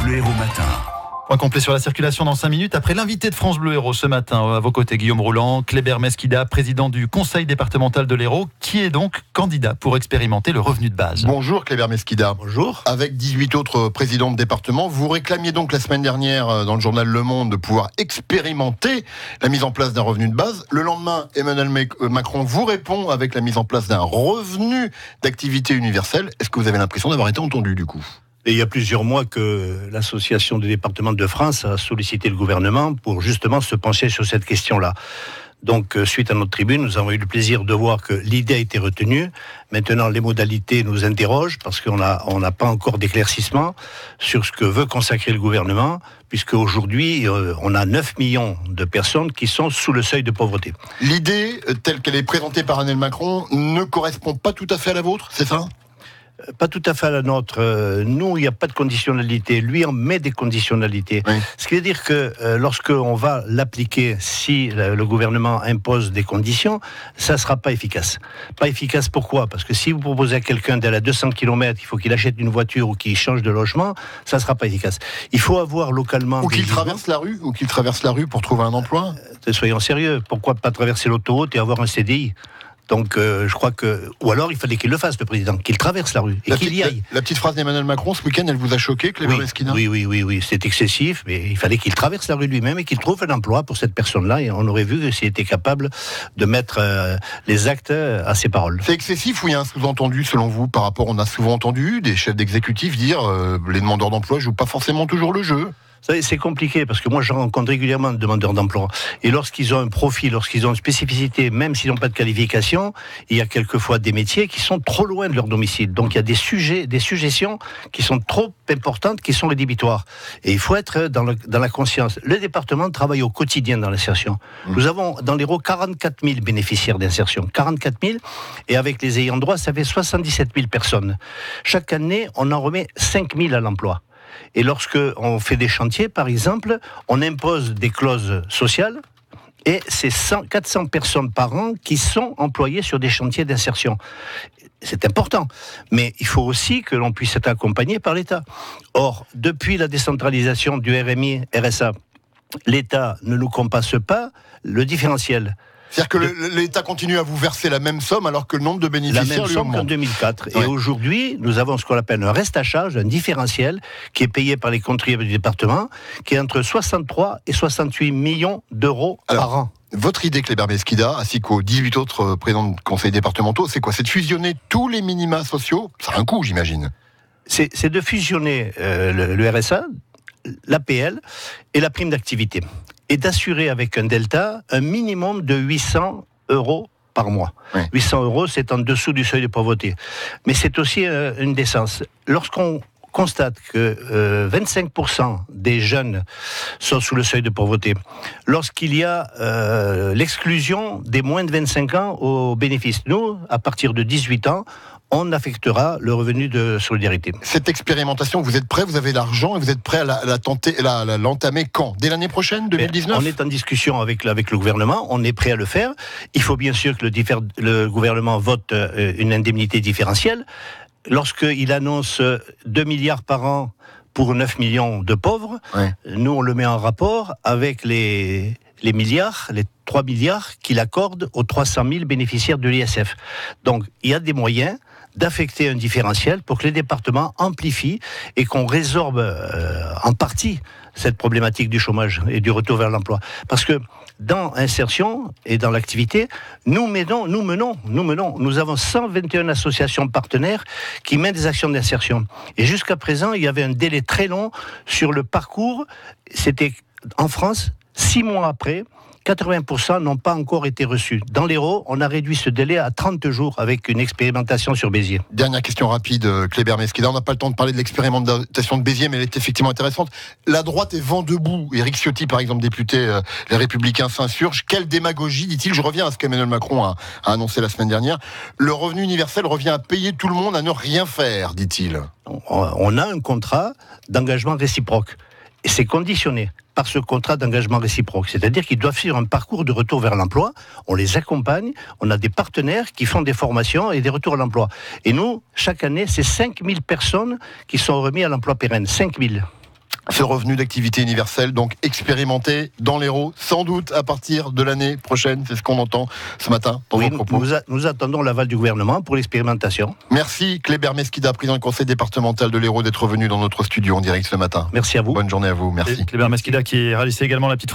Bleu Héros matin. Point complet sur la circulation dans 5 minutes après l'invité de France Bleu Héros ce matin. À vos côtés, Guillaume Rouland, Kléber Mesquida, président du conseil départemental de l'Hérault, qui est donc candidat pour expérimenter le revenu de base. Bonjour Kléber Mesquida. Bonjour. Avec 18 autres présidents de département, vous réclamiez donc la semaine dernière dans le journal Le Monde de pouvoir expérimenter la mise en place d'un revenu de base. Le lendemain, Emmanuel Macron vous répond avec la mise en place d'un revenu d'activité universelle. Est-ce que vous avez l'impression d'avoir été entendu du coup ? Et il y a plusieurs mois que l'Association des départements de France a sollicité le gouvernement pour justement se pencher sur cette question-là. Donc, suite à notre tribune, nous avons eu le plaisir de voir que l'idée a été retenue. Maintenant, les modalités nous interrogent parce qu'on n'a pas encore d'éclaircissement sur ce que veut consacrer le gouvernement, puisque aujourd'hui, on a 9 millions de personnes qui sont sous le seuil de pauvreté. L'idée, telle qu'elle est présentée par Emmanuel Macron, ne correspond pas tout à fait à la vôtre, c'est ça ? Pas tout à fait à la nôtre. Nous, il n'y a pas de conditionnalité. Lui, on met des conditionnalités. Oui. Ce qui veut dire que lorsqu'on va l'appliquer, si le gouvernement impose des conditions, ça ne sera pas efficace. Pas efficace pourquoi ? Parce que si vous proposez à quelqu'un d'aller à 200 km, il faut qu'il achète une voiture ou qu'il change de logement, ça ne sera pas efficace. Il faut avoir localement... Ou qu'il traverse la rue pour trouver un emploi. Soyons sérieux. Pourquoi pas traverser l'autoroute et avoir un CDI ? Donc, je crois que... Ou alors, il fallait qu'il le fasse, le président, qu'il traverse la rue et qu'il y aille. La petite phrase d'Emmanuel Macron, ce week-end, elle vous a choqué, Kléber Mesquida ? Oui, c'est excessif, mais il fallait qu'il traverse la rue lui-même et qu'il trouve un emploi pour cette personne-là. Et on aurait vu s'il était capable de mettre les actes à ses paroles. C'est excessif ou il y a un sous-entendu, selon vous, par rapport... On a souvent entendu des chefs d'exécutif dire les demandeurs d'emploi jouent pas forcément toujours le jeu. C'est compliqué parce que moi je rencontre régulièrement des demandeurs d'emploi et lorsqu'ils ont un profil, lorsqu'ils ont une spécificité, même s'ils n'ont pas de qualification, il y a quelquefois des métiers qui sont trop loin de leur domicile. Donc il y a des suggestions qui sont trop importantes, qui sont rédhibitoires. Et il faut être dans la conscience. Le département travaille au quotidien dans l'insertion. Nous avons dans l'Hérault 44 000 bénéficiaires d'insertion. 44 000 et avec les ayants droit, ça fait 77 000 personnes. Chaque année, on en remet 5 000 à l'emploi. Et lorsqu'on fait des chantiers, par exemple, on impose des clauses sociales et c'est 400 personnes par an qui sont employées sur des chantiers d'insertion. C'est important, mais il faut aussi que l'on puisse être accompagné par l'État. Or, depuis la décentralisation du RMI, RSA, l'État ne nous compense pas le différentiel. C'est-à-dire que l'État continue à vous verser la même somme alors que le nombre de bénéficiaires lui augmente. La même somme qu'en 2004. Ouais. Et aujourd'hui, nous avons ce qu'on appelle un reste à charge, un différentiel, qui est payé par les contribuables du département, qui est entre 63 et 68 millions d'euros par an. Votre idée, Kléber Mesquida, ainsi qu'aux 18 autres présidents de conseils départementaux, c'est quoi ? C'est de fusionner tous les minima sociaux ? Ça a un coût, j'imagine. C'est de fusionner le RSA, l'APL et la prime d'activité. Et d'assurer avec un delta un minimum de 800 € par mois. Oui. 800 €, c'est en dessous du seuil de pauvreté. Mais c'est aussi une décence. Lorsqu'on constate que 25% des jeunes sont sous le seuil de pauvreté, lorsqu'il y a l'exclusion des moins de 25 ans aux bénéfices, nous, à partir de 18 ans, on affectera le revenu de solidarité. Cette expérimentation, vous êtes prêts, vous avez l'argent et vous êtes prêts à l'entamer quand ? Dès l'année prochaine, 2019 ? On est en discussion avec le gouvernement, on est prêt à le faire. Il faut bien sûr que le gouvernement vote une indemnité différentielle. Lorsqu'il annonce 2 milliards par an pour 9 millions de pauvres, nous on le met en rapport avec les 3 milliards qu'il accorde aux 300 000 bénéficiaires de l'ISF. Donc il y a des moyens d'affecter un différentiel pour que les départements amplifient et qu'on résorbe en partie cette problématique du chômage et du retour vers l'emploi. Parce que dans l'insertion et dans l'activité, nous avons 121 associations partenaires qui mènent des actions d'insertion. Et jusqu'à présent, il y avait un délai très long sur le parcours. C'était en France, 6 mois après, 80% n'ont pas encore été reçus. Dans l'Hérault, on a réduit ce délai à 30 jours avec une expérimentation sur Béziers. Dernière question rapide, Kléber Mesquida. On n'a pas le temps de parler de l'expérimentation de Béziers, mais elle est effectivement intéressante. La droite est vent debout. Éric Ciotti, par exemple, député Les Républicains, s'insurge. Quelle démagogie, dit-il. Je reviens à ce qu'Emmanuel Macron a annoncé la semaine dernière. Le revenu universel revient à payer tout le monde à ne rien faire, dit-il. On a un contrat d'engagement réciproque. Et c'est conditionné par ce contrat d'engagement réciproque. C'est-à-dire qu'ils doivent suivre un parcours de retour vers l'emploi. On les accompagne. On a des partenaires qui font des formations et des retours à l'emploi. Et nous, chaque année, c'est 5 000 personnes qui sont remises à l'emploi pérenne. 5 000. Ce revenu d'activité universelle, donc expérimenté dans l'Hérault, sans doute à partir de l'année prochaine. C'est ce qu'on entend ce matin dans vos propos. Nous attendons l'aval du gouvernement pour l'expérimentation. Merci Kléber Mesquida, président du conseil départemental de l'Hérault, d'être venu dans notre studio en direct ce matin. Merci à vous. Bonne journée à vous, merci. Kléber Mesquida qui réalisait également la petite